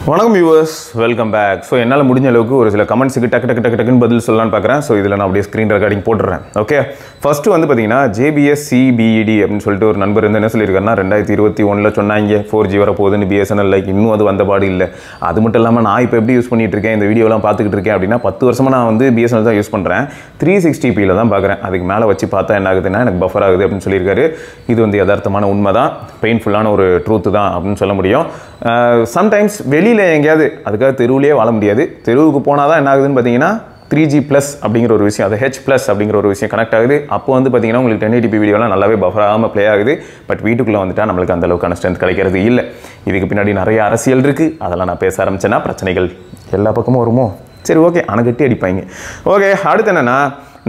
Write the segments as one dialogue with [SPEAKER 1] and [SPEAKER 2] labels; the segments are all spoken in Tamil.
[SPEAKER 1] வணக்கம் வியூவர்ஸ், வெல்கம் பேக். ஸோ என்னால் முடிஞ்ச அளவுக்கு ஒரு சில கமெண்ட்ஸுக்கு டக்குன்னு பதில் சொல்லலான்னு பார்க்குறேன். ஸோ இதில் நான் அப்படியே ஸ்க்ரீன் ரெக்கார்டிங் போட்டுறேன். ஓகே, ஃபஸ்ட்டு வந்து பார்த்தீங்கன்னா JBS CBED அப்படின்னு சொல்லிட்டு ஒரு நண்பர் வந்து என்ன சொல்லியிருக்காருன்னா 2021 சொன்னாங்க 4G வர போகுதுன்னு BSNL. லைக் இன்னும் அது வந்த பாடு இல்லை. அது மட்டும் இல்லாமல் நான் இப்போ எப்படி யூஸ் பண்ணிட்டு இருக்கேன், இந்த வீடியோலாம் பார்த்துக்கிட்டு இருக்கேன் அப்படின்னா 10 வருஷமாக நான் வந்து BSNL தான் யூஸ் பண்ணுறேன். 360p தான் பார்க்குறேன். அதுக்கு மேலே வச்சு பார்த்தா என்ன ஆகுதுன்னா எனக்கு பஃபர் ஆகுது அப்படின்னு சொல்லியிருக்காரு. இது வந்து யதார்த்தமான உண்மை தான், பெயின்ஃபுல்லான ஒரு ட்ரூத்து தான் அப்படின்னு சொல்ல முடியும். சம்டைம்ஸ் வெளியில் எங்கேயாவது அதுக்காக தெருவிலே வாழ முடியாது. தெருவுக்கு போனால் தான் என்ன ஆகுதுன்னு பார்த்தீங்கன்னா 3G+ அப்படிங்கிற ஒரு விஷயம், அது H+ அப்படிங்கிற ஒரு விஷயம் கனெக்ட் ஆகுது. அப்போ வந்து பார்த்தீங்கன்னா உங்களுக்கு 1080p வீடியோலாம் நல்லாவே பஃபர் ஆகாமல் ப்ளே ஆகுது. பட் வீட்டுக்குள்ளே வந்துட்டால் நம்மளுக்கு அந்த அளவுக்கான ஸ்ட்ரென்த் கிடைக்கிறது இல்லை. இதுக்கு பின்னாடி நிறைய அரசியல் இருக்குது. அதெல்லாம் நான் பேச ஆரம்பிச்சேன்னா பிரச்சனைகள் எல்லா பக்கமும் வருமோ? சரி, ஓகே, அணைக்கட்டி அடிப்பாங்க. ஓகே, அடுத்து என்னென்னா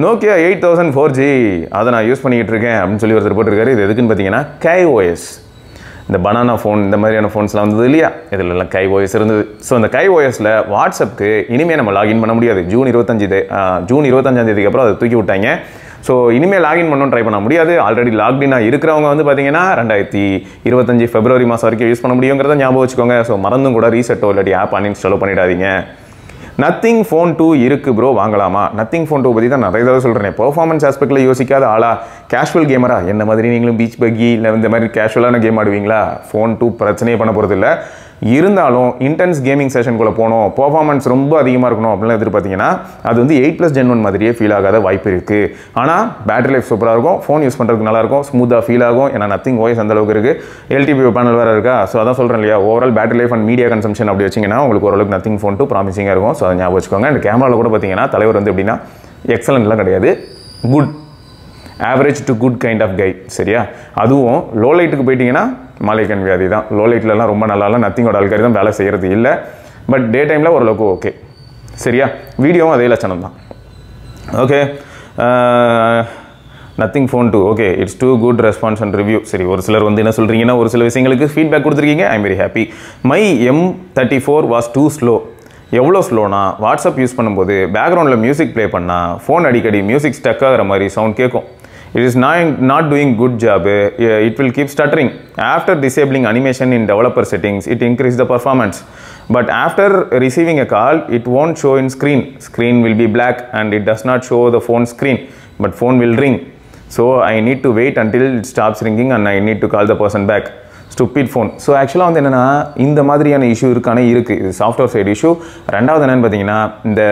[SPEAKER 1] Nokia 8000 4G அதை நான் யூஸ் பண்ணிக்கிட்டு இருக்கேன் அப்படின்னு சொல்லி ஒருத்தர் போட்டிருக்காரு. இது எதுக்குன்னு பார்த்தீங்கன்னா KaiOS, இந்த பனானா ஃபோன் இந்த மாதிரியான ஃபோன்ஸ்லாம் வந்தது இல்லையா, இதிலெல்லாம் KaiOS இருந்தது. ஸோ அந்த KaiOSல வாட்ஸ்அப்புக்கு இனிமேல் நம்ம லாகின் பண்ண முடியாது. ஜூன் 25ஆம் தேதிக்கு அப்புறம் அதை தூக்கி விட்டாங்க. ஸோ இனிமேல் லாகின் பண்ணணும் ட்ரை பண்ண முடியாது. ஆல்ரெடி லாக்டினாக இருக்கிறவங்க வந்து பார்த்தீங்கன்னா 2025 February மாதம் வரைக்கும் யூஸ் பண்ண முடியுங்கிறத ஞாபகம் வச்சுக்கோங்க. ஸோ மறந்தும் கூட ரீசெட்டோ இல்லாட்டி ஆப் அன்இன்ஸ்டாலோ பண்ணிடாதீங்க. Nothing Phone 2 இருக்குது ப்ரோ, வாங்கலாமா? Nothing Phone 2 பற்றி தான் நிறைய தடவை சொல்கிறேன். பெர்ஃபார்மன்ஸ் ஆஸ்பெக்டில் யோசிக்காத ஆளா, கேஷுவல் கேமரா என்ன மாதிரி நீங்களும் பீச் பக்கி இல்லை இந்த மாதிரி கேஷுவலான கேம் ஆடுவீங்களா? ஃபோன் 2 பிரச்சனையே பண்ண போகிறது இல்லை. இருந்தாலும் இன்டென்ஸ் கேமிங் செஷனுக்குள்ளே போகணும், பெர்ஃபார்மன்ஸ் ரொம்ப அதிகமாக இருக்கணும் அப்படிலாம் எதிர்பார்த்தீங்கன்னா அது வந்து 8+ Gen 1 மாதிரியே ஃபீல் ஆகாத வாய்ப்பு இருக்குது. ஆனால் பேட்டரி லைஃப் சூப்பராக இருக்கும், ஃபோன் யூஸ் பண்ணுறதுக்கு நல்லாயிருக்கும், ஸ்மூத்தாக ஃபீல் ஆகும். ஏன்னா Nothing OS அந்த அளவுக்கு இருக்குது. LTP பேனல் வேறு இருக்கா. ஸோ அதான் சொல்கிறேன் இல்லையா, overall battery life and media consumption அப்படி வச்சிங்கன்னா உங்களுக்கு ஓரளவுக்கு Nothing Phone 2 ப்ராமிசிங்காக இருக்கும். ஸோ அதை ஞாபகம் வச்சுக்கோங்க. அந்த கேமராவில் கூட பார்த்தீங்கன்னா தலைவர் வந்து எப்படின்னா எக்ஸலண்ட்லாம் கிடையாது, good, average to good kind of guy. சரியா? அதுவும் லோ லைட்டுக்கு போயிட்டீங்கன்னா மலைக்கண் வியாதி தான். லோ லைட்லலாம் ரொம்ப நல்லாலாம் நத்திங்கோட ஆல்காரி தான் வேலை செய்கிறது இல்லை. பட் டே டைமில் ஓரளவுக்கு ஓகே. சரியா? வீடியோவும் அதே லட்சணம் தான். Okay, Nothing Phone 2 okay, it's too good response and review. சரி, ஒரு சிலர் வந்து என்ன சொல்கிறீங்கன்னா ஒரு சில விஷயங்களுக்கு ஃபீட்பேக் கொடுத்துருக்கீங்க. I am very happy. My M34 was too slow. எவ்வளோ ஸ்லோனா, வாட்ஸ்அப் யூஸ் பண்ணும்போது பேக்ரவுண்டில் மியூசிக் ப்ளே பண்ணால் ஃபோன் அடிக்கடி மியூசிக் ஸ்டக் ஆகிற மாதிரி சவுண்ட் கேட்கும். It is not doing good job. It will keep stuttering. After disabling animation in developer settings, it increases the performance. But after receiving a call, it won't show in screen. Screen will be black and it does not show the phone screen. But phone will ring. So I need to wait until it stops ringing and I need to call the person back. Stupid phone. So ஆக்சுவலாக வந்து என்னென்னா இந்த மாதிரியான இஷ்யூ இருக்குது. இது சாஃப்ட்வேர் சைடு இஷ்யூ. ரெண்டாவது என்னென்னு பார்த்தீங்கன்னா இந்த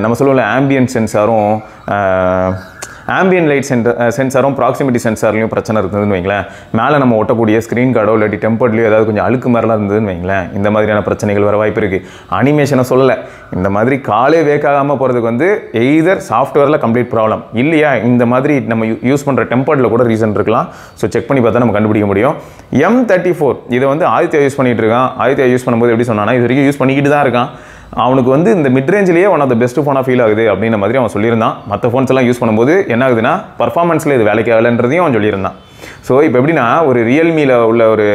[SPEAKER 1] நம்ம சொல்லுவோம்ல ஆம்பியன்ட் சென்சாரும் ஆம்பியன் லைட் சென்சாரும் ப்ராக்சிமிட்டி சென்சார்லையும் பிரச்சனை இருந்ததுன்னு வைங்களேன். மேலே நம்ம ஒட்டக்கூடிய ஸ்க்ரீன் கார்டோ இல்லாட்டி டெம்பர்ட்லையோ ஏதாவது கொஞ்சம் அழுக்கு மாதிரிலாம் இருந்ததுன்னு வைங்களேன், இந்த மாதிரியான பிரச்சனைகள் வர வாய்ப்பு இருக்குது. அனிமேஷனை சொல்லலை, இந்த மாதிரி காலே வேக்காகாமல் போகிறதுக்கு வந்து எய்தர் சாஃப்ட்வேரில் கம்ப்ளீட் ப்ராப்ளம் இல்லையா, இந்த மாதிரி நம்ம யூஸ் பண்ணுற டெம்பர்டில் கூட ரீசன் இருக்கலாம். ஸோ செக் பண்ணி பார்த்தா நம்ம கண்டுபிடிக்க முடியும். M34 இதை வந்து ஆதித்யா யூஸ் பண்ணிகிட்டு இருக்கான். ஆதித்யா யூஸ் பண்ணும்போது எப்படி சொன்னான்னா இது வரைக்கும் யூஸ் பண்ணிக்கிட்டு தான் இருக்கான். அவனுக்கு வந்து இந்த மிட்ரேஞ்சிலேயே ஒன் ஆஃப் த பெஸ்ட் ஃபோனாக ஃபீல் ஆகுது அப்படின்ற மாதிரி அவன் சொல்லியிருந்தான். மற்ற ஃபோன்ஸ் எல்லாம் யூஸ் பண்ணும்போது என்ன ஆகுதுன்னா பர்ஃபார்மன்ஸில் இது வேலைக்கு ஆகலைன்றதையும் அவன் சொல்லியிருந்தான். ஸோ இப்போ எப்படின்னா ஒரு ரியல்மியில் உள்ள ஒரு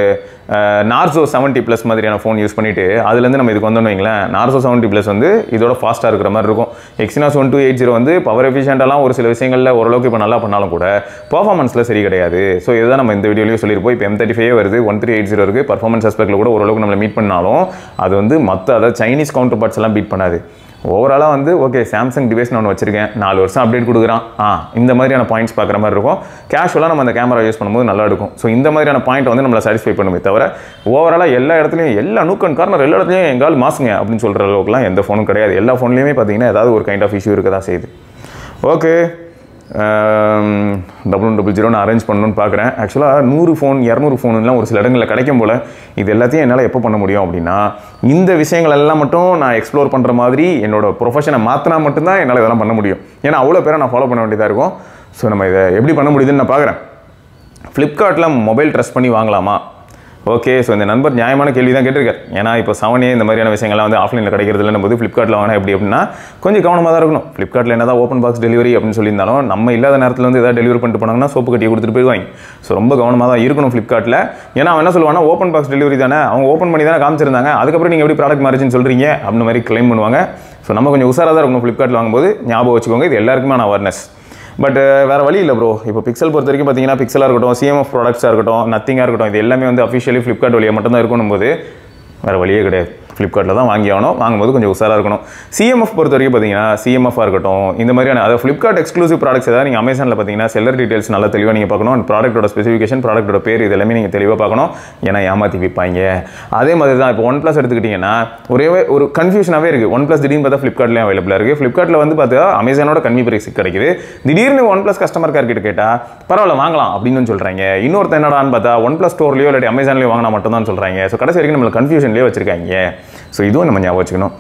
[SPEAKER 1] Narzo 70+ மாதிரியான ஃபோன் யூஸ் பண்ணிவிட்டு அதுலேருந்து நம்ம இதுக்கு வந்தோன்னு வைங்களேன், Narzo 70+ வந்து இதோட ஃபாஸ்ட்டாக இருக்கிற மாதிரி இருக்கும். Exynos 1280 வந்து பவர் எஃபிஷியன்ட்டாலாம் ஒரு சில விஷயங்களில் ஓரளவுக்கு இப்போ நல்லா பண்ணாலும் கூட பர்ஃபார்மன்ஸில் சரி கிடையாது. ஸோ இதுதான் நம்ம இந்த வீடியோலையும் சொல்லியிருப்போம். இப்போ M35 வருது, 1380 இருக்குது. பர்ஃபார்மன்ஸ் ஆஸ்பெக்டில் கூட ஓரளவுக்கு நம்மளை மீட் பண்ணாலும் அது வந்து மற்ற அதாவது சைனீஸ் கவுண்டர் பார்ட்ஸ் எல்லாம் பீட் பண்ணாது. ஓவராலாக வந்து ஓகே, சாம்சங் டிவைஸ் நான் ஒன்று வச்சிருக்கேன், 4 வருஷம் அப்டேட் கொடுக்குறான், இந்த மாதிரியான பாயிண்ட்ஸ் பார்க்குற மாதிரி இருக்கும். கேஷுவலாக நம்ம அந்த கேமரா யூஸ் பண்ணும்போது நல்லா இருக்கும். ஸோ இந்த மாதிரியான பாயிண்ட் வந்து நம்மளை சாட்டிஸ்ஃபை பண்ணுமே தவிர ஓவராலாக எல்லா இடத்துலையும் எல்லா நூக்கன் கார்னர் எல்லா இடத்துலையும் எங்கால் மாசுங்க அப்படின்னு சொல்கிற அளவுக்குலாம் எந்த ஃபோனும் கிடையாது. எல்லா ஃபோன்லேயுமே பார்த்தீங்கன்னா ஏதாவது ஒரு கைண்ட் ஆஃப் இஷ்யூ இருக்க தான் செய்யுது. ஓகே, 0000 நான் அரேஞ்ச் பண்ணணும்னு பார்க்குறேன். ஆக்சுவலாக 100 ஃபோன் 200 ஃபோனுலாம் ஒரு சில இடங்களில் கிடைக்கும் போல். இது எல்லாத்தையும் என்னால் எப்போ பண்ண முடியும் அப்படின்னா இந்த விஷயங்கள் எல்லாம் மட்டும் நான் எக்ஸ்ப்ளோர் பண்ணுற மாதிரி என்னோட ப்ரொஃபஷனை மாற்றினா மட்டும்தான் என்னால் இதெல்லாம் பண்ண முடியும். ஏன்னா அவ்வளோ பேரை நான் ஃபாலோ பண்ண வேண்டியதாக இருக்கும். ஸோ நம்ம இதை எப்படி பண்ண முடியுதுன்னு நான் பார்க்குறேன். ஃப்ளிப்கார்ட்டில் மொபைல் ட்ரஸ்ட் பண்ணி வாங்கலாமா? ஓகே, ஸோ இந்த நண்பர் நியாயமான கேள்வி தான் கேட்டிருக்காரு. ஏன்னா இப்போ 7A இந்த மாதிரியான விஷயங்கள்லாம் வந்து ஆஃப்லைனில் கிடைக்கிறதுல போது ஃப்ளிப்கார்ட்டில் வாங்கினா எப்படி அப்படின்னா கொஞ்சம் கவனமாக தான் இருக்கணும். ஃப்ளிப்கார்ட்டில் என்ன தான் ஓப்பன் பாக்ஸ் டெலிவரி அப்படின்னு சொல்லியிருந்தாலும் நம்ம இல்லாத நேரத்தில் வந்து எதாவது டெலிவரி பண்ணிட்டு போனாங்கன்னா சோப்பு கட்டியை கொடுத்துட்டு போயிடுவாங்க. ஸோ ரொம்ப கவனமாக தான் இருக்கணும் ஃப்ளிப்கார்ட்டில். ஏன்னா அவன் என்ன சொல்லுவாங்கன்னா ஓப்பன் பாக்ஸ் டெலிவரி தானே, அவங்க ஓப்பன் பண்ணி தானே காமிச்சிருந்தாங்க, அதுக்கப்புறம் நீங்கள் எப்படி ப்ராடக்ட் மாறிச்சுன்னு சொல்கிறீங்க அப்படின்னு மாதிரி கிளைம் பண்ணுவாங்க. ஸோ நம்ம கொஞ்சம் உஷாராக தான் இருக்கணும் ஃப்ளிப்கார்ட்டில் வாங்கும்போது. ஞாபகம் வச்சுக்கோங்க, இது எல்லாருக்குமே அவேர்னஸ். பட் வேறு வழி இல்லை ப்ரோ. இப்போ பிக்சல் பொறுத்த வரைக்கும் பார்த்தீங்கன்னா பிக்சலாக இருக்கட்டும், CMF ப்ராடக்ட்ஸாக இருக்கட்டும், நத்திங்காக இருக்கட்டும், இது எல்லாமே வந்து அஃபிஷியலி ஃப்ளிப்கார்ட் வழியாக மட்டும்தான் இருக்கணும் போது வேறு வழியே கிடையாது. ஃப்ளிப்கார்ட்டில் தான் வாங்கி ஆகணும். வாங்கும்போது கொஞ்சம் உஷாராக இருக்கணும். சிஎம்எஃப் பொறுத்த வரைக்கும் பார்த்தீங்கன்னா சிஎம்எஃபாக இருக்கட்டும், இந்த மாதிரியான அதாவது ஃப்ளிப்கார்ட் எக்ஸ்க்ளூசிவ் ப்ராடக்ட்ஸ் ஏதாவது நீங்கள் அமேசானில் பார்த்தீங்கன்னா செல்லர் டீடைல்ஸ் நல்லா தெளிவாக நீங்கள் பார்க்கணும். அண்ட் ப்ராடக்ட்டோட ஸ்பெசிஃபிகேஷன், ப்ராடக்ட்டோட பேர் இது எல்லாமே நீங்கள் தெளிவாக பார்க்கணும். ஏன்னா ஏமாற்றி விற்பாங்க. அதே மாதிரி தான் இப்போ OnePlus எடுத்துக்கிட்டிங்கன்னா ஒரே ஒரு கன்ஃபியூஷனாகவே இருக்குது. OnePlus திடீர்னு பார்த்தா ஃப்ளிப்கார்ட்லேயும் அவைலபிளாக இருக்குது. ஃப்ளிப்கார்ட்டில் வந்து பார்த்தா அமேசானோட கம்மி பிரைஸ் கிடைக்குது. திடீர்னு OnePlus கஸ்டமர் கேர் கிட்ட கேட்டால் பரவாயில்ல வாங்கலாம் அப்படின்னு சொல்கிறாங்க. இன்னொருத்த என்னடான்னு பார்த்தா OnePlus ஸ்டோர்லையோ இல்லாட்டி அமேசான்லேயோ வாங்கினா மட்டும் தான் சொல்கிறாங்க. ஸோ கடைசி வரைக்கும் நம்மளுக்கு கன்ஃபியூஷன்லேயே வச்சிருக்காங்க. ஸோ இதுவும் நம்ம ஞாபகம் வச்சுக்கணும்.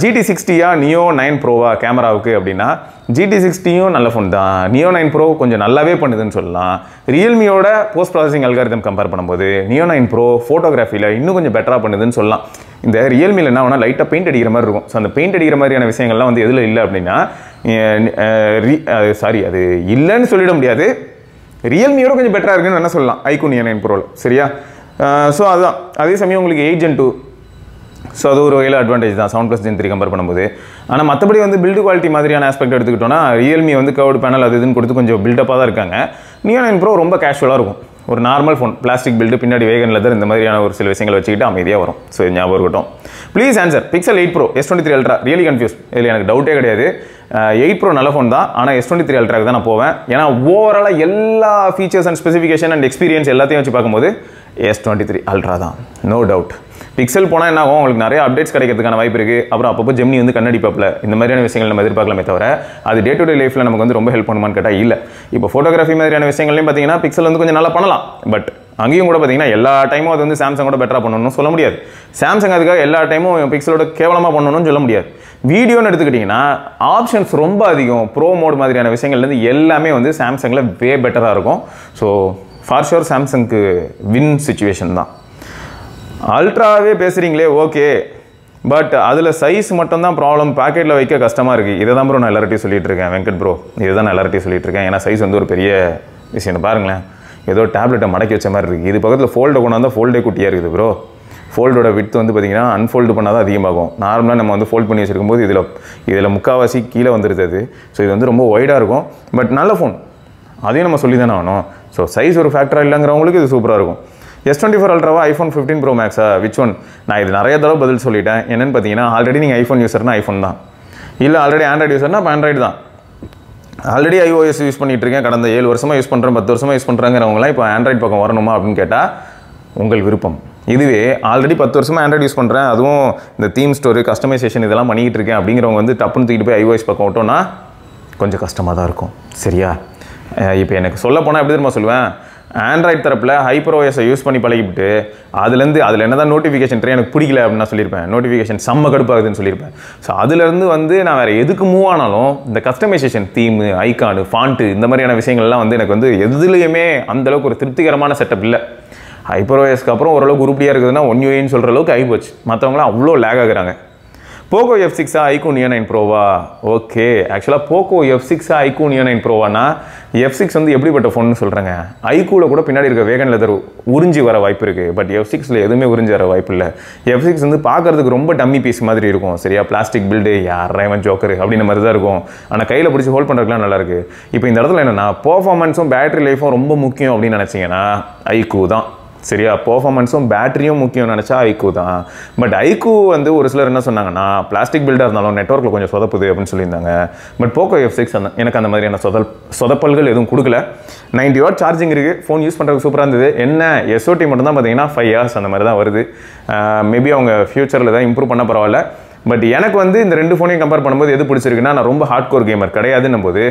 [SPEAKER 1] GT60 Neo 9 Proவா கேமராவுக்கு அப்படின்னா GT60யும் நல்ல ஃபோன் தான். Neo 9 Pro கொஞ்சம் நல்லாவே பண்ணுதுன்னு சொல்லலாம். ரியல்மியோட போஸ்ட் ப்ராசஸிங் அல்காரிதம் கம்பேர் பண்ணும்போது Neo 9 Pro ஃபோட்டோகிராஃபியில் இன்னும் கொஞ்சம் பெட்டராக பண்ணுதுன்னு சொல்லலாம். இந்த ரியல்மியில் என்ன ஆகுனா லைட்டாக பெயிண்ட் அடிக்கிற மாதிரி இருக்கும். ஸோ அந்த பெயிண்ட் அடிக்கிற மாதிரியான விஷயங்கள்லாம் வந்து எதில் இல்லை அப்படின்னா அது இல்லைன்னு சொல்லிட முடியாது. ரியல்மியோட கொஞ்சம் பெட்டராக இருக்குன்னு என்ன சொல்லலாம் iQOO Neo 9 Proவில். சரியா? ஸோ அதுதான். அதே சமயம் உங்களுக்கு 8 Gen 2, ஸோ அது ஒரு வகையில் அட்வான்டேஜ் தான் 7 Plus Gen 3 கம்பேர் பண்ணும்போது. ஆனால் மற்றபடி வந்து பில்டு குவாலிட்டி மாதிரியான ஆஸ்பெக்ட் எடுத்துக்கிட்டோன்னா ரியல்மி வந்து கர்வ்டு பேனல் அது இதுன்னு கொடுத்து கொஞ்சம் பில்டப்பாக தான் இருக்காங்க. Neo 9 Pro ரொம்ப கேஷுவலாக இருக்கும். ஒரு நார்மல் ஃபோன், பிளாஸ்டிக் பில்டு, பின்னாடி வேகன் லெதர், இந்த மாதிரியான ஒரு சில விஷயங்களை வச்சுக்கிட்டு அமைதியாக வரும். ஸோ ஞாபகம் இருக்கட்டும். Please answer. Pixel 8 Pro S23 Ultra really confuse. இதில் எனக்கு டவுட்டே கிடையாது. 8 Pro நல்ல ஃபோன் தான். ஆனால் S23 Ultraக்கு தான் நான் போவேன். ஏன்னா ஓவராலாக எல்லா features and specification and experience எல்லாத்தையும் வச்சு பார்க்கும்போது S23 Ultra தான், நோ டவுட். பிக்சல் போனால் என்ன ஆகும், உங்களுக்கு நிறைய அப்டேட்ஸ் கிடைக்கிறதுக்கான வாய்ப்பு இருக்குது. அப்புறம் அப்பப்போ ஜெமினி வந்து கண்ணடிப்பாப்பில் இந்த மாதிரியான விஷயங்கள் நம்ம எதிர்பார்க்கலாமே தவிர அது டே டு டே லைஃப்பில் நமக்கு வந்து ரொம்ப ஹெல்ப் பண்ணுமான்னு கேட்டால் இல்லை. இப்போ ஃபோட்டோகிராஃபி மாதிரியான விஷயங்கள்லையும் பார்த்தீங்கன்னா பிக்சல் வந்து கொஞ்சம் நல்லா பண்ணலாம். பட் அங்கேயும் கூட பார்த்தீங்கன்னா எல்லா டைமும் அது வந்து சாம்சங்கோட பெட்டராக பண்ணணும்னு சொல்ல முடியாது. சாம்சங் அதுக்காக எல்லா டைமும் பிக்சலோட கேவலமாக பண்ணணும்னு சொல்ல முடியாது. வீடியோன்னு எடுத்துக்கிட்டிங்கன்னா ஆப்ஷன்ஸ் ரொம்ப அதிகம். ப்ரோ மோட் மாதிரியான விஷயங்கள்லேருந்து எல்லாமே வந்து சாம்சங்கில் வே பெட்டராக இருக்கும். ஸோ ஃபார் ஷுர் சாம்சங்க்கு வின் சிச்சுவேஷன் தான். அல்ட்ராவே பேசுகிறீங்களே ஓகே, பட் அதில் சைஸ் மட்டும்தான் ப்ராப்ளம். பாக்கெட்டில் வைக்க கஷ்டமாக இருக்குது. இதை தான் ப்ரோ நான் எல்லார்ட்டையும் சொல்லிட்டு இருக்கேன். வெங்கட் ப்ரோ இதை தான் நான் எல்லார்ட்டையும் சொல்லிட்டு இருக்கேன். ஏன்னா சைஸ் வந்து ஒரு பெரிய விஷயம். பாருங்களேன், ஏதோ டேப்லெட்டை மடக்கி வச்ச மாதிரி இருக்குது. இது பக்கத்தில் ஃபோல்டை கொண்டு வந்தால் ஃபோல்டே குட்டியாக இருக்குது ப்ரோ. ஃபோல்டோட விட்த் வந்து பார்த்திங்கன்னா அன்ஃபோல்டு பண்ணால் தான் அதிகமாகும். நார்மலாக நம்ம வந்து ஃபோல்ட் பண்ணி வச்சிருக்கும் போது இதில் முக்கால்வாசி கீழே வந்துடுது அது. ஸோ இது வந்து ரொம்ப ஒய்டாக இருக்கும். பட் நல்ல ஃபோன், அதையும் நம்ம சொல்லி தானே ஆகணும். ஸோ சைஸ் ஒரு ஃபேக்டராக இல்லைங்கிறவங்களுக்கு இது சூப்பராக இருக்கும். S24 Ultraவா iPhone 15 Pro Maxா விச் ஒன்? நான் இது நிறைய தடவை பதில் சொல்லிட்டேன். என்னென்னு பார்த்தீங்கன்னா ஆல்ரெடி நீங்கள் ஐஃபோன் யூஸர்னா ஐஃபோன் தான், இல்லை ஆல்ரெடி ஆண்ட்ராய்டு யூஸர்னா இப்போ ஆண்ட்ராய்டு தான். ஆல்ரெடி iOS யூஸ் பண்ணிகிட்டு இருக்கேன், கடந்த 7 வருஷமாக யூஸ் பண்ணுறேன், 10 வருஷமாக யூஸ் பண்ணுறாங்கிறவங்களாம் இப்போ ஆண்ட்ராய்டு பக்கம் வரணுமா அப்படின்னு கேட்டால் உங்கள் விருப்பம். இதுவே ஆல்ரெடி 10 வருஷமாக ஆண்ட்ராய்டு யூஸ் பண்ணுறேன், அதுவும் இந்த தீம் ஸ்டோரு கஸ்டமைசேஷன் இதெல்லாம் பண்ணிக்கிட்டு இருக்கேன் அப்படிங்கிறவங்க வந்து டப்புன்னு தூக்கிட்டு போய் iOS பக்கம் விட்டோன்னா கொஞ்சம் கஷ்டமாக தான் இருக்கும். சரியா? இப்போ எனக்கு சொல்ல போனால் எப்படி தெரியுமா சொல்லுவேன், ஆண்ட்ராய்டு தரப்பில் HyperOS யூஸ் பண்ணி பழகிவிட்டு அதில் என்ன தான் நோட்டிஃபிகேஷன் எனக்கு பிடிக்கல அப்படின்னு நான் சொல்லியிருப்பேன். நோட்டிஃபிகேஷன் செம்ம கடுப்பாகுதுன்னு சொல்லியிருப்பேன். ஸோ அதுலேருந்து வந்து நான் வேறு எதுக்கு மூவ் ஆனாலும் இந்த கஸ்டமைசேஷன், தீமு, ஐகானு, ஃபாண்ட்டு இந்த மாதிரியான விஷயங்கள்லாம் வந்து எனக்கு வந்து எதுலேயுமே அந்தளவுக்கு ஒரு திருப்திகரமான செட்டப் இல்லை. HyperOSக்கு அப்புறம் ஓரளவுக்கு உருப்படியாக இருக்குதுன்னா 1UI சொல்கிற அளவுக்கு ஆகிப்போச்சு. மற்றவங்களாம் அவ்வளோ லேக் ஆகுறாங்க. போக்கோ F6 iQOO Neo 9 Proவா? ஓகே, ஆக்சுவலாக போக்கோ F6 iQOO Neo 9 Proவானா F6 வந்து எப்படிப்பட்ட ஃபோன்னு சொல்கிறாங்க. iQOOவில் கூட பின்னாடி இருக்க வேகன் லெதர் உறிஞ்சி வர வாய்ப்பு இருக்குது. பட் F6ல் எதுவுமே உறிஞ்சி வர வாய்ப்பு இல்லை. F6 வந்து பார்க்குறதுக்கு ரொம்ப டம்மி பீஸ் மாதிரி இருக்கும். சரியா? பிளாஸ்டிக் பில்டு, யாரைவன் ஜோக்கர் அப்படின்ற மாதிரி தான் இருக்கும். ஆனால் கையில் பிடிச்சி ஹோல்ட் பண்ணுறதுக்குலாம் நல்லாயிருக்கு. இப்போ இந்த இடத்துல என்னென்னா பர்ஃபார்மன்ஸும் பேட்டரி லைஃபும் ரொம்ப முக்கியம் அப்படின்னு நினச்சிங்கன்னா iQOO தான். சரியா? பர்ஃபார்மன்ஸும் பேட்டரியும் முக்கியம் நினச்சா iQOO தான். பட் iQOO வந்து ஒரு சிலர் என்ன சொன்னாங்கன்னா பிளாஸ்டிக் பில்டாக இருந்தாலும் நெட்வொர்க்கில் கொஞ்சம் சொதப்புது அப்படின்னு சொல்லியிருந்தாங்க. பட் போக்கோ F6 எனக்கு அந்த மாதிரியான சொதப்பல்கள் எதுவும் கொடுக்கல. 90 வாட் சார்ஜிங் இருக்குது. ஃபோன் யூஸ் பண்ணுறதுக்கு சூப்பராக இருந்தது. என்ன SOT மட்டும் தான் பார்த்தீங்கன்னா 5 hours அந்த மாதிரி தான் வருது. மேபி அவங்க ஃபியூச்சரில் தான் இம்ப்ரூவ் பண்ண பரவாயில்ல. பட் எனக்கு வந்து இந்த ரெண்டு ஃபோனையும் கம்பேர் பண்ணும்போது எது பிடிச்சிருக்குன்னா, நான் ரொம்ப ஹார்ட் கோர் கேமர் கிடையாதுன்னும் போது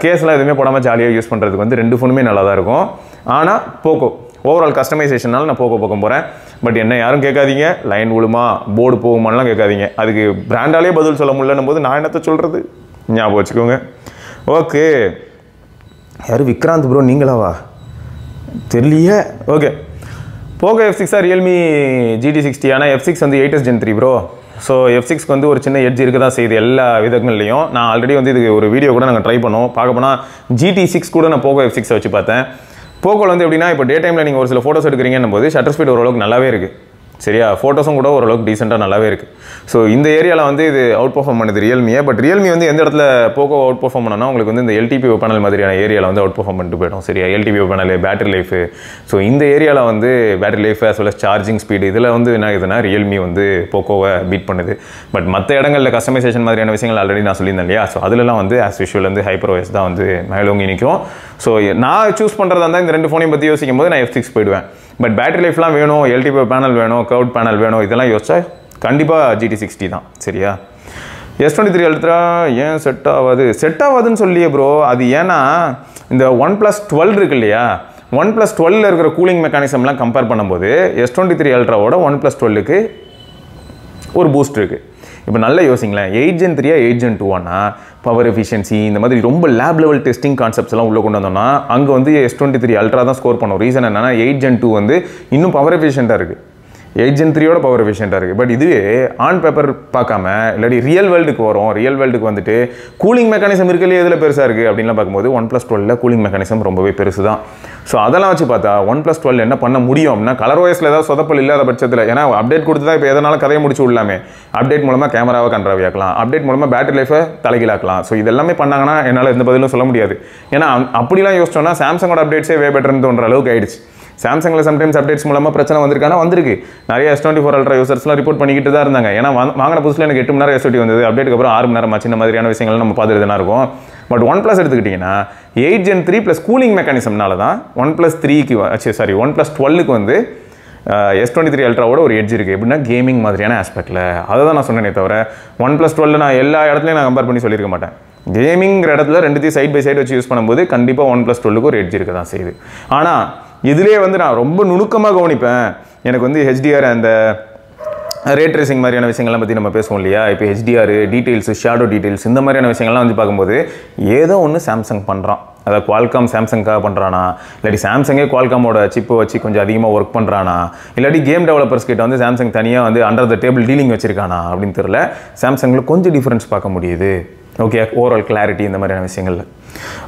[SPEAKER 1] கேஸ்லாம் எதுவுமே போடாமல் ஜாலியாக யூஸ் பண்ணுறதுக்கு வந்து ரெண்டு ஃபோனுமே நல்லா தான் இருக்கும். ஆனால் போக்கோ ஓவரால் கஸ்டமைசேஷனால நான் போக்கோ பக்கம் போகிறேன். பட் என்ன யாரும் கேட்காதீங்க, லைன் விழுமா போர்டு போகுமான்லாம் கேட்காதீங்க. அதுக்கு பிராண்டாலே பதில் சொல்ல முடியலன்னும் போது நான் என்னத்தை சொல்கிறது, ஞாபகம் வச்சுக்கோங்க. ஓகே, யார் விக்ராந்த் ப்ரோ நீங்களாவா தெரியலையே. Okay, Poco F6 Realme GT60. ஆனால் F6 வந்து 8S Gen 3 ப்ரோ. ஸோ F6க்கு வந்து ஒரு சின்ன எட்ஜ் இருக்க தான் செய்யுது எல்லா விதங்கள்லையும். நான் ஆல்ரெடி வந்து இதுக்கு ஒரு வீடியோ கூட நாங்கள் ட்ரை பண்ணோம். பார்க்க போனால் GT6 கூட நான் போக்கோ F6 வச்சு பார்த்தேன். போக்கோவில் வந்து எப்படின்னா, இப்போ டே டைமில் நீங்கள் ஒரு சில ஃபோட்டோஸ் எடுக்கிறீங்கன்னும் போது ஷட்டர் ஸ்பீட் ஓரளவுக்கு நல்லாவே இருக்குது. சரியா? ஃபோட்டோஸும் கூட ஓரளவுக்கு டீசெண்டாக நல்லாவே இருக்குது. ஸோ இந்த ஏரியாவில் வந்து இது அவுட் பர்ஃபார்ம் பண்ணுது ரியல்மியை. பட் ரியல்மி வந்து எந்த இடத்துல போக்கோ அவுட் பர்ஃபார்ம் பண்ணனா உங்களுக்கு வந்து இந்த எல்டிபி பேனல் மாதிரியான ஏரியாவில் வந்து அவுட் பர்ஃபார்ம் பண்ணிட்டு போய்டும். சரியா? LDP panel, battery life. So இந்த ஏரியாவில் வந்து battery life as well as charging speed இதில் வந்து என்ன ஆகுதுன்னா ரியல்மி வந்து போக்கோவை பீட் பண்ணுது. பட் மற்ற இடங்களில் கஸ்டமைசேஷன் மாதிரியான விஷயங்கள் ஆல்ரெடி நான் சொல்லியிருந்தேன் இல்லையா? ஸோ அதிலலாம் வந்து ஆஸ் யூஷுவல் வந்து HyperOS தான் வந்து மேலோங்கி நிற்கும். ஸோ நான் சூஸ் பண்ணுறதா இருந்தால் இந்த 2 ஃபோனையும் பற்றி யோசிக்கும் போது நான் F6 போயிடுவேன். பட் பேட்டரி லைஃப்லாம் வேணும், எல்டிபி பேனல் வேணும், கர்வ் பேனல் வேணும், இதெல்லாம் யோசிச்சா கண்டிப்பாக GT60 தான். சரியா? S23 Ultra ஏன் செட் ஆகாதுன்னு சொல்லியே ப்ரோ. அது ஏன்னா இந்த OnePlus 12 இருக்கு இல்லையா? OnePlus 12 இருக்கிற கூலிங் மெக்கானிசம்லாம் கம்பேர் பண்ணும்போது S23 Ultraவோட OnePlus 12க்கு ஒரு பூஸ்ட் இருக்குது. இப்போ நல்லா யோசிங்களேன், 8 Gen 3 8 Gen 2 பவர் எஃபிஷியன்சி இந்த மாதிரி ரொம்ப லேப் லெவல் டெஸ்டிங் கான்செப்ட்ஸ் எல்லாம் உள்ளே கொண்டு வந்தோம்னா அங்கே வந்து S23 Ultra தான் ஸ்கோர் பண்ணும். ரீசன் என்னன்னா 8 Gen 2 வந்து இன்னும் பவர் எஃபிஷியண்ட்டாக இருக்குது. 8 Gen 3யோட பவர் எஃபிஷியண்ட்டாக இருக்குது. பட் இதுவே ஆன் பேப்பர் பார்க்காம இல்லாட்டி ரியல் வேர்ல்டுக்கு வரும். ரியல் வேர்ல்டுக்கு வந்துட்டு கூலிங் மெக்கானிசம் இருக்குல்லையே எதில் பெருசாக இருக்குது அப்படின்லாம் பார்க்கும்போது OnePlus 12 கூலிங் மெக்கானிசம் ரொம்பவே பெருசு தான். ஸோ அதெல்லாம் வச்சு பார்த்தா OnePlus 12 என்ன பண்ண முடியும் அப்படின்னா ColorOSல ஏதாவது சொதப்பல் இல்லாத பட்சத்தில், ஏன்னா அப்டேட் கொடுத்து தான் இப்போ எதனால கதையை முடிச்சு விடலாமே. அப்டேட் மூலமாக கேமராவை கண்ட்ராவியாக்கலாம், அப்டேட் மூலமாக பேட்டரி லைஃபை தலைகீழாக்கலாம். ஸோ இதெல்லாமே பண்ணாங்கன்னா என்னால் எந்த பதிலும் சொல்ல முடியாது. ஏன்னா அப்படிலாம் யோசிச்சோன்னா சாம்சங்கோட அப்டேட்ஸே வே பெட்டர்னு தோன்ற அளவுக்கு ஆயிடுச்சு. சாம்சங்கில் சம்டைம்ஸ் அப்டேட்ஸ் மூலமாக பிரச்சனை வந்திருக்கானா வந்திருக்கு. நிறைய S24 Ultra யூசர்ஸ்லாம் ரிப்போர்ட் பண்ணிக்கிட்டு தான் இருந்தாங்க. ஏன்னா வாங்கின புதுசில் எனக்கு 8 மணி நேரம் SOT வந்தது, அப்டேட்டுக்கு அப்புறம் 6 மணி நேரம் ஆச்சு. இந்த மாதிரியான விஷயங்கள் நம்ம பார்த்துட்டு தான் இருக்கும். பட் OnePlus எடுத்துக்கிட்டிங்கன்னா 8 Gen 3 ப்ளஸ் கூலிங் மெக்கானிசம்னால தான் OnePlus 12க்கு வந்து S23 Ultraவோட ஒரு எட்ஜ் இருக்குது. எப்படின்னா கேமிங் மாதிரியான ஆஸ்பெக்டில். அதை தான் நான் சொன்னேனே தவிர OnePlus 12 நான் எல்லா இடத்துலையும் நான் கம்பேர் பண்ணி சொல்லியிருக்க மாட்டேன். கேமிங்கிற இடத்துல ரெண்டுத்தையும் சைட் பை சைடு வச்சு யூஸ் பண்ணும்போது கண்டிப்பாக OnePlus 12க்கு ஒரு எட்ஜ் இருக்க தான் செய்யுது. ஆனால் இதிலே வந்து நான் ரொம்ப நுணுக்கமாக கவனிப்பேன். எனக்கு வந்து HDR அந்த ரே ட்ரேசிங் மாதிரியான விஷயங்கள்லாம் பற்றி நம்ம பேசுவோம் இல்லையா? இப்போ HDR டீட்டெயில்ஸ், ஷேடோ டீட்டெயில்ஸ் இந்த மாதிரியான விஷயங்கள்லாம் வந்து பார்க்கும்போது ஏதோ ஒன்று சாம்சங் பண்ணுறான். அதாவது குவால்காம் சாம்சங்காக பண்ணுறானா, இல்லாட்டி சாம்சங்கே குவால்காமோட சிப்பை வச்சு கொஞ்சம் அதிகமாக ஒர்க் பண்ணுறானா, இல்லாட்டி கேம் டெவலப்பர்ஸ் கிட்ட வந்து சாம்சங் தனியாக வந்து அண்டர் த டேபிள் டீலிங் வச்சிருக்கானா அப்படின்னு தெரியல. சாம்சங்கில் கொஞ்சம் டிஃப்ரென்ஸ் பார்க்க முடியுது. ஓகே, ஓவரால் கிளாரிட்டி இந்த மாதிரியான விஷயங்கள்.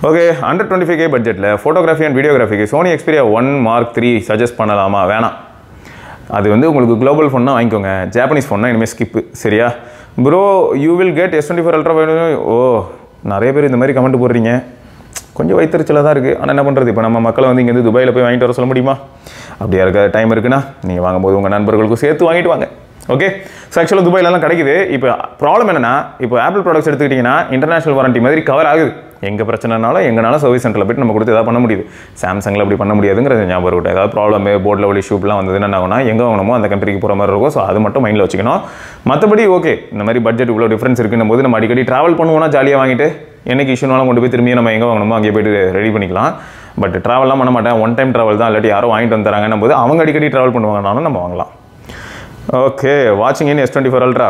[SPEAKER 1] ஓகே, அண்டர் 25K பட்ஜெட்டில் ஃபோட்டோகிராஃபி அண்ட் வீடியோகிராஃபிக்கு Sony Xperia 1 Mark 3 சஜஸ்ட் பண்ணலாமா? வேணாம். அது வந்து உங்களுக்கு குளோபல் ஃபோன்னா வாங்கிக்கோங்க, ஜாப்பனீஸ் ஃபோன்னா இனிமேல் ஸ்கிப்பு. சரியா bro? You will get S24 Ultra. ஓ, நிறைய பேர் இந்த மாதிரி கமெண்ட் போடுறீங்க. கொஞ்சம் வைத்தறிச்சலாக தான் இருக்குது. ஆனால் என்ன பண்ணுறது, இப்போ நம்ம மக்களை வந்து இங்கேருந்து துபாயில் போய் வாங்கிட்டு வர சொல்ல முடியுமா? அப்படியா இருக்க டைம் இருக்குன்னா நீங்கள் வாங்கும்போது உங்கள் நண்பர்களுக்கும் சேர்த்து வாங்கிட்டு வாங்க. ஓகே, ஸோ ஆக்சுவலாக துபாயிலலாம் கிடைக்குது. இப்போ ப்ராப்ளம் என்னென்னா, இப்போ ஆப்பிள் ப்ராடக்ட்ஸ் எடுத்துக்கிட்டிங்கன்னா இன்டர்நேஷனல் வாரண்டி மாதிரி கவர் ஆகுது. எங்கே பிரச்சனைனாலும் எங்கனாலும் சர்வீஸ் சென்டரில் போய்ட்டு நம்ம கொடுத்து எதாவது பண்ண முடியுது. சாம்சங்கில் அப்படி பண்ண முடியாதுங்கிறது ஞாபகம் இருக்கட்டும். ஏதாவது ப்ராப்ளம் போர்ட் லெவல் இஷ்யூப்லாம் வந்ததுன்னா என்ன ஆகும்னா எங்கே வாங்கணுமோ அந்த கண்ட்ரிக்கு போகிற மாதிரி இருக்கும். ஸோ அது மட்டும் மைண்டில் வச்சுக்கணும். மற்றபடி ஓகே, இந்த மாதிரி பட்ஜெட் இவ்வளோ டிஃப்ரென்ஸ் இருக்குன்னும் போது நம்ம அடிக்கடி ட்ராவல் பண்ணுவோம்னா ஜாலியாக வாங்கிட்டு என்னைக்கு இஷ்யூனாலும் கொண்டு போய் திரும்பியும் நம்ம எங்கே வாங்கணுமோ அங்கே போய்ட்டு ரெடி பண்ணிக்கலாம். பட் ட்ராவல்லாம் பண்ண மாட்டேன், ஒன் டைம் ட்ராவல் தான். இல்லாட்டி யாரும் வாங்கிட்டு வந்துறாங்கன்னும் போது அவங்க அடிக்கடி ட்ராவல் பண்ணுவாங்கனாலும் நம்ம வாங்கலாம். ஓகே, வாட்சிங் இன் S24 Ultra.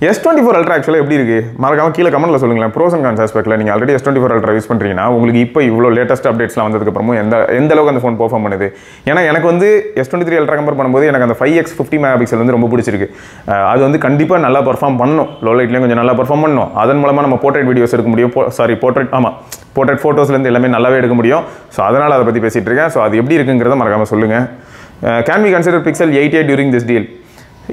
[SPEAKER 1] S24 Ultra ஆக்சுவலாக எப்படி இருக்குது மறக்காம கீழே கமெண்ட்டில் சொல்லுங்களேன். ப்ரோஸ் அண்ட் கான்ஸ் ஆஸ்பெக்டில் நீங்கள் ஆல்ரெடி S24 Ultra யூஸ் பண்ணுறீங்கன்னா உங்களுக்கு இப்போ இவ்வளோ லேட்டஸ்ட் அப்டேட்ஸ்லாம் வந்ததுக்கப்புறமும் எந்த அளவுக்கு அந்த ஃபோன் பெர்ஃபார்ம் பண்ணுது. ஏன்னா எனக்கு வந்து S23 Ultra கம்பேர் பண்ணும்போது எனக்கு அந்த 5x 50 மெகாபிக்சல் வந்து ரொம்ப பிடிச்சிருக்கு. அது வந்து கண்டிப்பாக நல்லா பர்ஃபார்ம் பண்ணணும். லோ லைட்லேயும் கொஞ்சம் நல்லா பர்ஃபார்ம் பண்ணணும். அதன் மூலமாக நம்ம போர்ட்ரேட் வீடியோஸ் எடுக்க முடியும். போர்ட்ரேட் ஃபோட்டோஸ்லேருந்து எல்லாமே நல்லாவே எடுக்க முடியும். ஸோ அதனால் அதை பற்றி பேசிகிட்டு இருக்கேன். ஸோ அது எப்படி இருக்குங்கிறத மறக்காமல் சொல்லுங்கள். Can we consider Pixel 8a during this deal?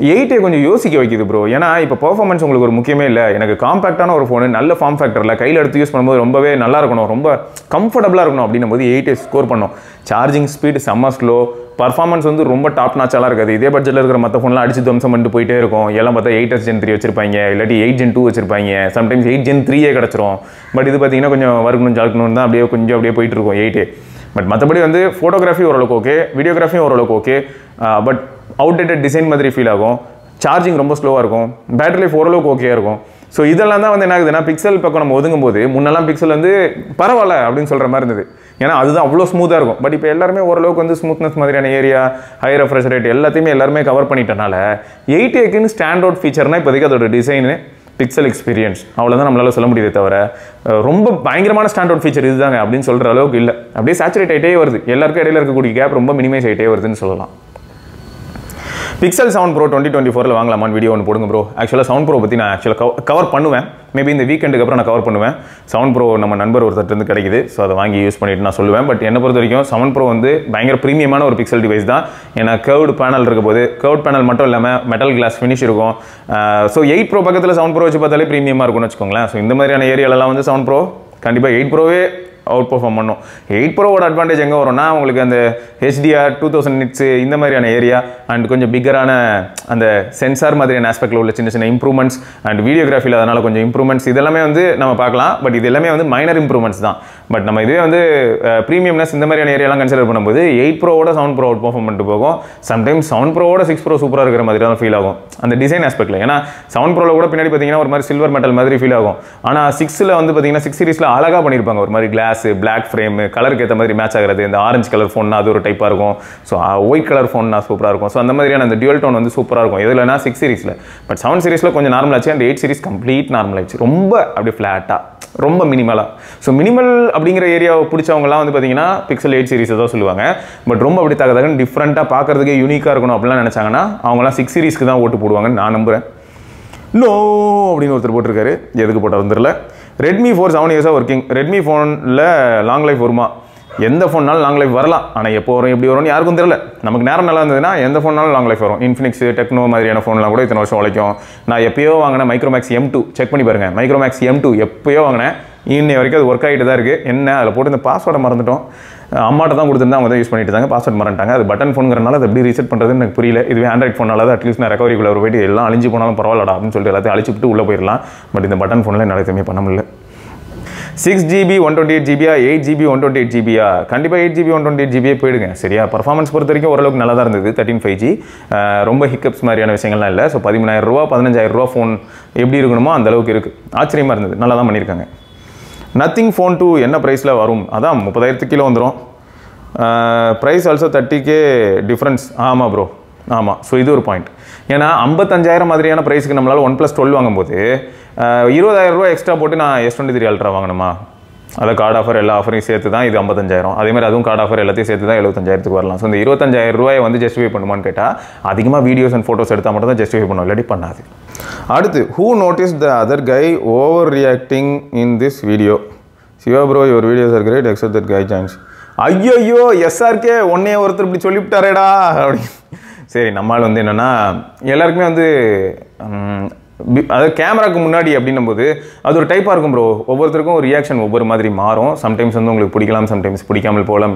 [SPEAKER 1] 8a கொஞ்சம் யோசிக்க வைக்குது ப்ரோ. ஏன்னா இப்போ பர்ஃபார்மன்ஸ் உங்களுக்கு ஒரு முக்கியமே இல்லை. எனக்கு காம்பேக்டான ஒரு ஃபோனு நல்ல ஃபார்ம் ஃபேக்டரில் கையில் எடுத்து யூஸ் பண்ணும்போது ரொம்பவே நல்லா இருக்கணும், ரொம்ப கம்ஃபர்டபுளாக இருக்கணும் அப்படின்னும் போது 8a ஸ்கோர் பண்ணோம். சார்ஜிங் ஸ்பீடு செம்ம ஸ்லோ, பர்ஃபார்மன்ஸ் வந்து ரொம்ப டாப் நாச்சாலாம் இருக்காது. இதே பட்ஜெட்டில் இருக்கிற மற்ற ஃபோன்லாம் அடிச்சு துவம்சம் பண்ணிட்டு போயிட்டே இருக்கும். எல்லாம் பார்த்தா 8s Gen 3 வச்சிருப்பாங்க, இல்லாட்டி 8 Gen 2 வச்சிருப்பாங்க, சம்டைம்ஸ் 8 Gen 3 கிடச்சிரும். பட் இது பார்த்தீங்கன்னா கொஞ்சம் வறுக்கணும் ஜாக்கணும் தான் அப்படியே போயிட்டு இருக்கும் 8a. பட் மற்றபடி வந்து ஃபோட்டோகிராஃபி ஓரளவுக்கு ஓகே, வீடியோகிராஃபியும் ஓரளவுக்கு ஓகே. பட் அவுடேட்டட் டிசைன் மாதிரி ஃபீல் ஆகும். சார்ஜிங் ரொம்ப ஸ்லோவாக இருக்கும். பேட்டரி லைஃப் ஓரளவுக்கு ஓகே இருக்கும். ஸோ இதெல்லாம் தான் வந்து என்ன ஆகுதுன்னா பிக்சல் பக்கம் நம்ம ஒதுங்கும் போது முன்னெல்லாம் பிக்சல் வந்து பரவாயில்ல அப்படின்னு சொல்கிற மாதிரி இருந்தது. ஏன்னா அதுதான் அவ்வளோ ஸ்மூத்தாக இருக்கும். பட் இப்போ எல்லாருமே ஓரளவுக்கு வந்து ஸ்மூத்னஸ் மாதிரியான ஏரியா, ஹை ரெஃப்ரெஷ் ரேட் எல்லாத்தையுமே எல்லாருமே கவர் பண்ணிட்டனால 8aக்குன்னு ஸ்டாண்ட் அவுட் ஃபீச்சர்னால் இப்போதைக்கு அதோட டிசைனு பிக்சல் எக்ஸ்பீரியன்ஸ் அவ்வளோதான் நம்மளால சொல்ல முடியுதே தவிர ரொம்ப பயங்கரமான ஸ்டாண்ட் அவுட் ஃபீச்சர் இதுதாங்க அப்படின்னு சொல்கிற அளவுக்கு இல்லை. அப்படியே சேச்சுரேட் ஆகிட்டே வருது. எல்லாருக்கும் இடையில இருக்கக்கூடிய கேப் ரொம்ப மினிமைஸ் ஆகிட்டே வருதுன்னு சொல்லலாம். Pixel 7 Pro 2024 வாங்கலாமான்னு வீடியோ ஒன்று போடுங்க ப்ரோ. ஆக்சுவலாக 7 Pro பற்றி நான் கவர் பண்ணுவேன். மேபி இந்த வீக்கெண்டுக்கு அப்புறம் நான் கவர் பண்ணுவேன். 7 Pro நம்ம நண்பர் ஒருத்தர் கிடைக்குது. ஸோ அதை வாங்கி யூஸ் பண்ணிட்டு நான் சொல்லுவேன். பட் என்னை பொறுத்த வரைக்கும் 7 Pro வந்து பயங்கர ப்ரீமியமான ஒரு பிக்சல் டிவைஸ் தான். ஏன்னா கர்வ்டு பேனல் இருக்க போது, கர்வ்ட் பேனல் மட்டும் இல்லாமல் மெட்டல் கிளாஸ் ஃபினிஷ் இருக்கும். ஸோ 8 Pro பக்கத்தில் 7 Pro வச்சு பார்த்தாலே ப்ரீமியமாக இருக்கும்னு வச்சுக்கோங்களேன். ஸோ இந்த மாதிரியான ஏரியாலலாம் வந்து 7 Pro கண்டிப்பாக 8 Proவே அவுட் பர்ஃபார்ம் பண்ணும். 8 Proவோட அட்வான்டேஜ் எங்கே வரும்னா உங்களுக்கு அந்த HDR 2000 nits இந்த மாதிரியான ஏரியா அண்ட் கொஞ்சம் பிக்கரான அந்த சென்சார் மாதிரியான ஆஸ்பெக்டில் உள்ள சின்ன சின்ன இம்ப்ரூவ்மெண்ட்ஸ் அண்ட் வீடியோகிராஃபியில் அதனால் கொஞ்சம் இம்ப்ரூவ்மெண்ட்ஸ் இதெல்லாமே வந்து நம்ம பார்க்கலாம். பட் இது எல்லாமே வந்து மைனர் இம்ப்ரூவ்மெண்ட்ஸ் தான். பட் நம்ம இதுவே வந்து ப்ரீமியம்னஸ் இந்த மாதிரியான ஏரியாலாம் கன்சிடர் பண்ணும்போது 8 Proவோட 7 Pro அவுட் பர்ஃபார்ம் பண்ணிட்டு போகும். சம்டைம்ஸ் 7 Proவோட 6 Pro சூப்பராக இருக்கிற மாதிரி தான் ஃபீல் ஆகும் அந்த டிசைன் ஆஸ்பெக்டில். ஏன்னா 7 Proவில் கூட பின்னாடி பார்த்தீங்கன்னா ஒரு மாதிரி சில்வர் மெட்டல் மாதிரி ஃபீல் ஆகும். ஆனால் 6ல் வந்து பார்த்தீங்கன்னா 6 சீரிஸில் அழகாக பண்ணியிருப்பாங்க. ஒரு மாதிரி கிளாஸ், பிளாக் ஃப்ரேம், கலருக்கு ஏற்ற மாதிரி மேட்ச் ஆகிறது. இந்த ஆரஞ்சு கலர் ஃபோன்னா அது ஒரு டைப்பாக இருக்கும். ஸோ ஒயிட் கலர் ஃபோன்னா சூப்பராக இருக்கும். ஸோ அந்த மாதிரியான அந்த டியூவல் டோன் வந்து சூப்பராக இருக்கும். எதுலனா 6 சீரிஸில். பட் 7 சீரிஸில் கொஞ்சம் நார்மல் ஆச்சு. அந்த 8 சீரிஸ் கம்ப்ளீட் நார்மல் ஆயிடுச்சு. ரொம்ப அப்படியே ஃப்ளாட்டாக, ரொம்ப மினிமலாக. ஸோ மினிமல் அப்படிங்கிற ஏரியாவை பிடிச்சவங்கலாம் வந்து பார்த்தீங்கன்னா பிக்சல் 8 சீரிஸை தான் சொல்லுவாங்க. பட் ரொம்ப அப்படி தகன்னு டிஃப்ரெண்ட்டாக பார்க்கறதுக்கு யூனிக்காக இருக்கணும் அப்படிலாம் நினச்சாங்கன்னா அவங்களாம் 6 சீரிஸ்க்கு தான் ஓட்டு போடுவாங்கன்னு நான் நம்புகிறேன். நோ அப்படின்னு ஒருத்தர் போட்டிருக்காரு. எதுக்கு போட்டால் தெரியல. ரெட்மி 4 7 இயர்ஸாக ஒர்க்கிங். ரெட்மி ஃபோனில் லாங் லைஃப் வருமா? எந்த ஃபோன்னாலும் லாங் லைஃப் வரலாம். ஆனால் எப்போ வரும், எப்படி வரும்னு யாருக்கும் தெரியல. நமக்கு நேரம் நல்லா இருந்ததுன்னா எந்த ஃபோன்னாலும் லாங் லைஃப் வரும். இன்ஃபினிக்ஸ், டெக்னோ மாதிரியான ஃபோன்லாம் கூட இத்தனை வருஷம் உழைக்கும். நான் எப்பயோ வாங்கினேன் மைக்ரோமேக்ஸ் M2 செக் பண்ணி பாருங்கள். மைக்ரோமேக்ஸ் M2 எப்பயோ வாங்கினேன். இன்னை வரைக்கும் அது ஒர்க் ஆகிட்டு தான் இருக்குது. என்ன அதில் போட்டு இந்த பாஸ்வேர்டை மறந்துட்டோம். அம்மாட்ட தான் கொடுத்துருந்தா அவங்க தான் யூஸ் பண்ணிட்டு இருந்தாங்க. பாஸ்வேர்ட் மறந்துட்டாங்க. அது பட்டன் ஃபோனுங்கிறனால அது எப்படி ரீசெட் பண்ணுறதுன்னு எனக்கு புரியல. இதுவே ஆண்ட்ராய்ட் ஃபோனால தான் அட்லீஸ்ட் நான் ரெக்கவரிக்குள்ளே போய்ட்டு எல்லாம் அழிஞ்சு போனாலும் பரவாயில்லடா அப்படின்னு சொல்லிட்டு எல்லாத்தையும் அழிச்சுட்டு உள்ளே போயிடலாம். பட் இந்த பட்டன் ஃபோனில் என்னால் எதுவுமே பண்ண முடியல. 6GB 128GB 8GB 128GB கண்டிப்பாக 8GB 128GB போயிடுங்க. சரியா? பர்ஃபார்மன்ஸ் பொறுத்த வரைக்கும் ஓரளவுக்கு நல்லா தான் இருந்தது. 13 5G ரொம்ப ஹிக்கப்ஸ் மாதிரியான விஷயங்கள்லாம் இல்லை. ஸோ 13000 ரூபா 15000 ஃபோன் எப்படி இருக்கணுமோ அந்த அளவுக்கு இருக்குது. ஆச்சரியமாக இருந்தது. நல்லா தான் பண்ணியிருக்காங்க. நத்திங் ஃபோன் 2 என்ன ப்ரைஸில் வரும்? அதான் 30,000 கிலோ வந்துடும். Price also 30K difference. ஆமாம் ப்ரோ, ஆமாம். ஸோ இது ஒரு பாயிண்ட். ஏன்னா 55,000 மாதிரியான ப்ரைஸுக்கு நம்மளால் OnePlus 12 வாங்கும்போது 20,000 ரூபா எக்ஸ்ட்ரா போட்டு நான் S23 Ultra வாங்கணுமா? அதை கார்டு ஆஃபர் எல்லா ஆஃபரையும் சேர்த்து தான் இது 55,000. அதேமாதிரி அதுவும் கார்டு ஆஃபர் எல்லாத்தையும் சேர்த்து தான் 75,000க்கு வரலாம். ஸோ இந்த 25,000 ரூபாயை வந்து ஜஸ்டிஃபை பண்ணுமான்னு கேட்டால் அதிகமாக வீடியோஸ் அண்ட் ஃபோட்டோஸ் எடுத்தால் மட்டும் தான் ஜஸ்டிஃபை பண்ணும், இல்லாட்டி பண்ணாது. அடுத்து, who notices the other guy over reacting in this video? Siva bro, your videos are great except that guy chance. ஐயோ SRK ஒன்னே ஒருத்தர் இப்படி சொல்லிவிட்டாரேடா அப்படி. சரி, நம்மளால் வந்து என்னென்னா எல்லாருக்குமே வந்து அதாவது கேமராவுக்கு முன்னாடி அப்படின்னும் போது அது ஒரு டைப்பாக இருக்கும் ப்ரோ. ஒவ்வொருத்தருக்கும் ஒரு ரியாக்ஷன் ஒவ்வொரு மாதிரி மாறும். சம்டைம்ஸ் வந்து உங்களுக்கு பிடிக்கலாம், சம்டைம்ஸ் பிடிக்காமல் போகலாம்.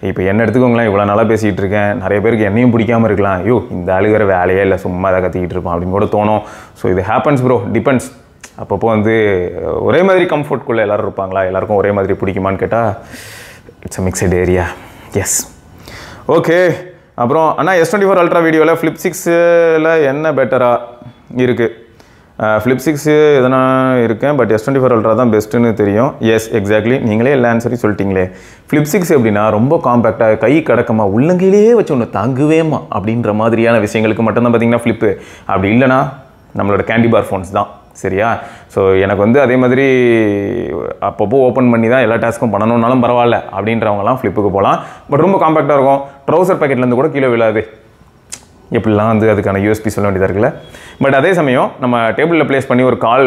[SPEAKER 1] இப்போ என்ன எடுத்துக்கோங்களேன், இவ்வளோ நல்லா பேசிகிட்டு இருக்கேன், நிறைய பேருக்கு என்னையும் பிடிக்காமல் இருக்கலாம். ஐயோ இந்த அழுகிற வேலையே இல்லை, சும்மா அதை கத்திக்கிட்டு இருப்பான் அப்படின்னு கூட தோணும். ஸோ இது ஹேப்பன்ஸ் ப்ரோ, டிபெண்ட்ஸ். அப்பப்போ வந்து ஒரே மாதிரி கம்ஃபர்ட்குள்ளே எல்லோரும் இருப்பாங்களா, எல்லாருக்கும் ஒரே மாதிரி பிடிக்குமான்னு கேட்டால் it's a mixed area. Yes, okay. அப்புறம் ஆனால் S24 Ultra வீடியோவில் Flip 6ல் என்ன பெட்டராக இருக்குது? Flip 6 எதனா இருக்கேன், பட் S24 Ultra தான் பெஸ்ட்டுன்னு தெரியும். Yes, exactly. நீங்களே எல்லா ஆன்சரையும் சொல்லிட்டீங்களே. Flip 6 எப்படின்னா ரொம்ப காம்பேக்டாக, கை கடக்கமாக, உள்ளங்கையிலேயே வச்சு ஒன்று தாங்குவேமா அப்படின்ற மாதிரியான விஷயங்களுக்கு மட்டும்தான் பார்த்தீங்கன்னா ஃப்ளிப்பு. அப்படி இல்லைனா நம்மளோட கேண்டி பார் ஃபோன்ஸ் தான். சரியா? ஸோ எனக்கு வந்து அதே மாதிரி அப்பப்போ ஓப்பன் பண்ணி தான் எல்லா டாஸ்க்கும் பண்ணணுன்னாலும் பரவாயில்ல அப்படின்றவங்கலாம் ஃப்ளிப்புக்கு போகலாம். பட் ரொம்ப காம்பேக்டாக இருக்கும். ட்ரௌசர் பேக்கெட்லேருந்து கூட கீழே விழாது. எப்படிலாம் வந்து அதுக்கான USB சொல்ல வேண்டியதாக இருக்குல்ல. பட் அதே சமயம் நம்ம டேபிளில் ப்ளேஸ் பண்ணி ஒரு கால்,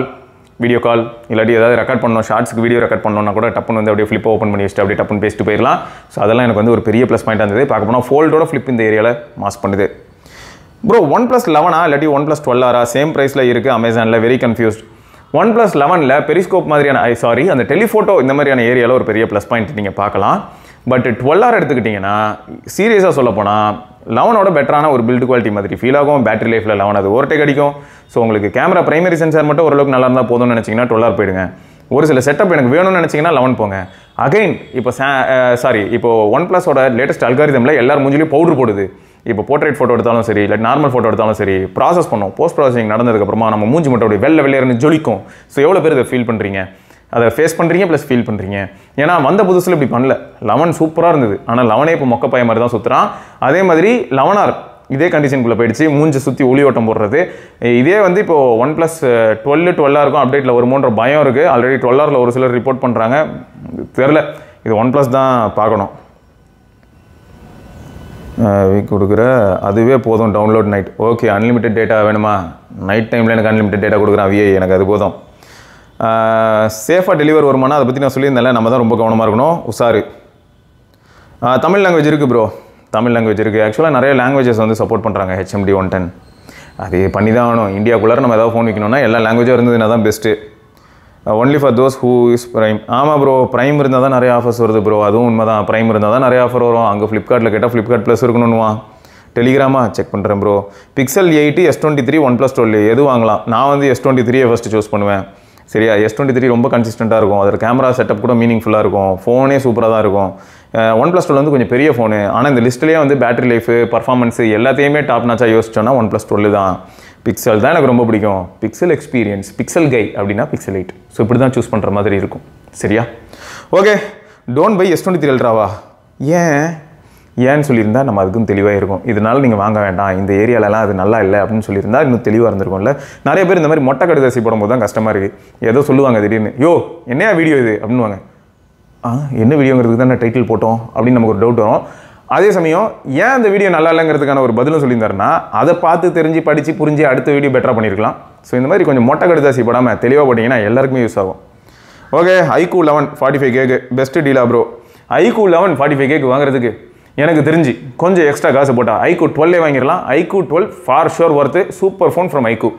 [SPEAKER 1] வீடியோ கால், இல்லாட்டி ஏதாவது ரெக்கார்ட் பண்ணணும், ஷார்ட்ஸ்க்கு வீடியோ ரெக்கார்ட் பண்ணணும்னா கூட டப்புன்னு வந்து அப்படியே ஃப்ளிப்பை ஓப்பன் பண்ணி வச்சுட்டு அப்படியே டப்புன்னு பேசிட்டு போயிடலாம். ஸோ அதெல்லாம் எனக்கு வந்து ஒரு பெரிய ப்ளஸ் பாயிண்ட் இருந்தது. பார்க்க போனால் ஃபோல்டோட ஃப்ளிப் இந்த ஏரியாவில் மாஸ் பண்ணுது. ப்ரோ, OnePlus 11 இல்லாட்டி OnePlus 12 சேம் ப்ரைஸில் இருக்குது அமேசானில். Very confused. OnePlus 11 பெரிஸ்கோப் மாதிரியான அந்த டெலிஃபோட்டோ இந்த மாதிரியான ஏரியாவில் ஒரு பெரிய ப்ளஸ் பாயிண்ட் நீங்கள் பார்க்கலாம். பட் 12 எடுத்துக்கிட்டிங்கன்னா சீரியஸாக சொல்லப்போனால் 11ஓட பெட்டரான ஒரு பில்டு குவாலிட்டி மாதிரி ஃபீல் ஆகும். பேட்டரி லைஃப்பில் 11 அது ஓவர்டேக் அடிக்கும். ஸோ உங்களுக்கு கேமரா பிரைமரி சென்சார் மட்டும் ஓரளவுக்கு நல்லா இருந்தால் போதும்னு நினச்சிங்கன்னா 12 போயிடுங்க. ஒரு சில செட்டப் எனக்கு வேணும்னு நினச்சிங்கன்னா 11 போங்க. அகைன் இப்போ OnePlusோட லேட்டஸ்ட் அல்காரிதமில் எல்லாரும் மூஞ்சிலையும் பவுடர் போடுது. இப்போ போர்ட்ரேட் ஃபோட்டோ எடுத்தாலும் சரி, இல்லை நார்மல் ஃபோட்டோ எடுத்தாலும் சரி, ப்ராசஸ் பண்ணோம். போஸ்ட் ப்ராசஸிங் நடந்ததுக்கப்புறமா நம்ம மூஞ்சி மட்டும் அப்படி வெள்ளையர்னு ஜொலிக்கும். ஸோ எவ்வளோ பேர் இதை ஃபீல் பண்ணுறீங்க, அதை ஃபேஸ் பண்ணுறீங்க ப்ளஸ் ஃபீல் பண்ணுறீங்க. ஏன்னா வந்த புதுசில் இப்படி பண்ணல. 11 சூப்பராக இருந்தது. ஆனால் 11 இப்போ மொக்க பைய மாதிரி தான் சுற்றுறான். அதே மாதிரி 11R இதே கண்டிஷனுக்குள்ளே போயிடுச்சு. மூஞ்சி சுற்றி ஒளி ஓட்டம் போடுறது. இதே வந்து இப்போ OnePlus 12 இருக்கும் அப்டேட்டில் வருமோன்ற பயம் இருக்குது. ஆல்ரெடி 12Rல ஒரு சிலர் ரிப்போர்ட் பண்ணுறாங்க. தெரில, இது OnePlus தான் பார்க்கணும். வீக் கொடுக்குற அதுவே போதும் download night. Okay, unlimited data வேணுமா? நைட் டைமில் எனக்கு அன்லிமிட்டட் டேட்டா கொடுக்குறான் விஐ, எனக்கு அது போதும். சேஃபாக டெலிவர் வருமானா அதை பற்றி நான் சொல்லியிருந்தேன்ல, நம்ம தான் ரொம்ப கவனமாக இருக்கணும், உஷாரு. தமிழ் லாங்குவேஜ் இருக்குது ப்ரோ, தமிழ் லாங்குவேஜ் இருக்குது. ஆக்சுவலாக நிறைய லாங்குவேஜஸ் வந்து சப்போர்ட் பண்ணுறாங்க HMD 110. அது பண்ணி தான் ஆகணும். இந்தியாவுக்குள்ளார நம்ம ஏதாவது ஃபோன் வைக்கணும்னா எல்லா லாங்குவேஜும் இருந்ததுன்னா தான் best. Only for those who is prime. ஆமாம் ப்ரோ, ப்ரைம் இருந்தால் தான் நிறைய ஆஃபர்ஸ் வருது ப்ரோ, அதுவும் உண்மை தான். ப்ரைம் இருந்தால் தான் நிறைய ஆஃபர் வரும். அங்கே ஃப்ளிப்கார்ட்டில் கேட்டால் ஃப்ளிப்கார்ட் ப்ளஸ் இருக்கணும்னுவா. டெலிகிராமா செக் பண்ணுறேன் ப்ரோ. Pixel 8, S23, OnePlus 12 எது வாங்கலாம்? நான் வந்து S23 ஃபஸ்ட்டு சூஸ் பண்ணுவேன். சரியா, S23 ரொம்ப கன்சிஸ்டண்ட்டாக இருக்கும். அதில் கேமரா செட்டப் கூட மீனிங்ஃபுல்லாக இருக்கும். ஃபோனே சூப்பராக தான் இருக்கும். OnePlus 12 வந்து கொஞ்சம் பெரிய ஃபோனு. ஆனால் இந்த லிஸ்ட்லேயே வந்து பேட்டரி லைஃபு, பர்ஃபார்மன்ஸு எல்லாத்தையுமே டாப் நாச்சாக யோசிச்சோன்னா OnePlus 12 தான். பிக்சல் தான் எனக்கு ரொம்ப பிடிக்கும். பிக்சல் எக்ஸ்பீரியன்ஸ், பிக்சல் கை அப்படின்னா Pixel 8. ஸோ இப்படி தான் சூஸ் பண்ணுற மாதிரி இருக்கும். சரியா, ஓகே. Don't by S23 அல்ட்ராவா? ஏன்னு சொல்லியிருந்தா நம்ம அதுக்கும் தெளிவாக இருக்கும். இதனால நீங்கள் வாங்க வேண்டாம், இந்த ஏரியாலலாம் அது நல்லா இல்லை அப்படின்னு சொல்லியிருந்தா இன்னும் தெளிவாக இருந்திருக்கும்ல. நிறைய பேர் இந்த மாதிரி மொட்டை கடுதாசி போடும்போது தான் கஷ்டமாக இருக்குது. ஏதோ சொல்லுவாங்க திடீர்னு, யோ என்னையா வீடியோ இது அப்படின்வாங்க. என்ன வீடியோங்கிறதுக்கு தான் டைட்டில் போட்டோம் அப்படின்னு நமக்கு ஒரு டவுட் வரும். அதே சமயம் ஏன் அந்த வீடியோ நல்லா இல்லைங்கிறதுக்கான ஒரு பதிலும் சொல்லியிருந்தாருன்னா அதை பார்த்து தெரிஞ்சு படித்து புரிஞ்சு அடுத்த வீடியோ பெட்டராக பண்ணியிருக்கலாம். ஸோ இந்த மாதிரி கொஞ்சம் மொட்டை கடுதாசி போடாமல் தெளிவாக போட்டிங்கன்னா எல்லாருக்குமே யூஸ் ஆகும். ஓகே, iQOO 11 45K பெஸ்ட்டு டீலா ப்ரோ. iQOO 11 45K வாங்குறதுக்கு எனக்கு தெரிஞ்சு கொஞ்சம் எக்ஸ்ட்ரா காசு போட்டால் iQOO 12 வாங்கிடலாம். iQOO 12 for sure worth. Super phone from iQOO.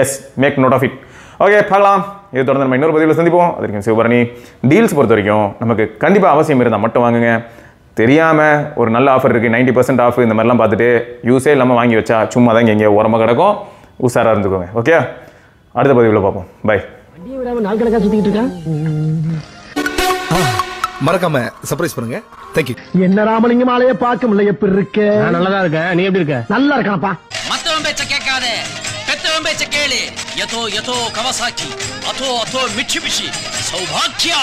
[SPEAKER 1] Yes, make note of it. Okay, பார்க்கலாம். இது தொடர்ந்து நம்ம இன்னொரு பதிவில் சந்திப்போம். அது வரைக்கும் சிவபரணி. டீல்ஸ் பொறுத்த வரைக்கும் நமக்கு கண்டிப்பாக அவசியம் இருந்தால் மட்டும் வாங்குங்க. தெரியாமல் ஒரு நல்ல ஆஃபர் இருக்குது, 90% ஆஃப், இந்த மாதிரிலாம் பார்த்துட்டு யூஸே இல்லாமல் வாங்கி வச்சா சும்மா தான் எங்கேயோ ஓரமாக கிடக்கும். உஷாராக இருந்துக்கோங்க. ஓகே, அடுத்த பதிவில் பார்ப்போம். பை.
[SPEAKER 2] நாள் கணக்காக சுற்றிக்கிட்டு இருக்கேன்.
[SPEAKER 3] மறக்காம சர்ப்ரைஸ் பண்ணுங்க. தேங்க்யூ.
[SPEAKER 2] என்ன ராமலிங்கம் ஆலைய பார்க்க முடியல, எப்படி இருக்க? நல்லதா இருக்க. நீ எப்படி இருக்க? நல்லா இருக்கானப்பா.
[SPEAKER 4] மத்தவன் பேச்ச கேட்காதே, பெத்தவன் பேச்ச கேளு. யதோ யதோ கவசாக்கி, அதோ அதோ மிட்சுபிஷி, சௌபாக்கியா.